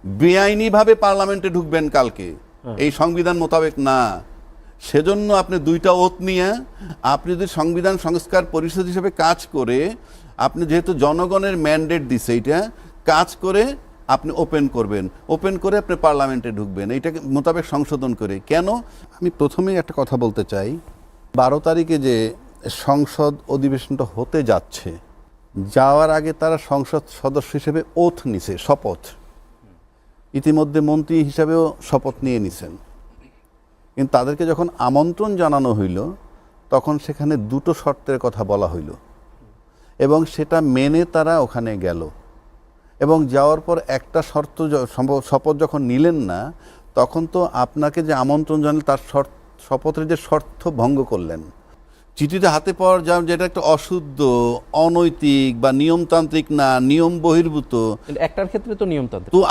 বেআইনিভাবে পার্লামেন্টে ঢুকবেন কালকে, এই সংবিধান মোতাবেক না। সেজন্য আপনি দুইটা ওত নিয়ে আপনি যদি সংবিধান সংস্কার পরিষদ হিসেবে কাজ করে, আপনি যেহেতু জনগণের ম্যান্ডেট দিছে, এইটা কাজ করে আপনি ওপেন করবেন, ওপেন করে আপনি পার্লামেন্টে ঢুকবেন, এইটাকে মোতাবেক সংশোধন করে। কেন? আমি প্রথমেই একটা কথা বলতে চাই, 12 তারিখে যে সংসদ অধিবেশনটা হতে যাচ্ছে, যাওয়ার আগে তারা সংসদ সদস্য হিসেবে ওথ নিছে, শপথ। ইতিমধ্যে মন্ত্রী হিসাবেও শপথ নিয়ে নিছেন। কিন্তু তাদেরকে যখন আমন্ত্রণ জানানো হইল, তখন সেখানে দুটো শর্তের কথা বলা হইল এবং সেটা মেনে তারা ওখানে গেল। এবং যাওয়ার পর একটা শর্ত, শপথ যখন নিলেন না, তখন তো আপনাকে যে আমন্ত্রণ জানালেন তার শপথের যে শর্ত ভঙ্গ করলেন। চিঠিতে হাতে পাওয়ার যেটা একটা অশুদ্ধ, অনৈতিক বা নিয়মতান্ত্রিক না, নিয়ম বহির্ভূত, একটার ক্ষেত্রে তো নিয়মতান্ত্রিক। তো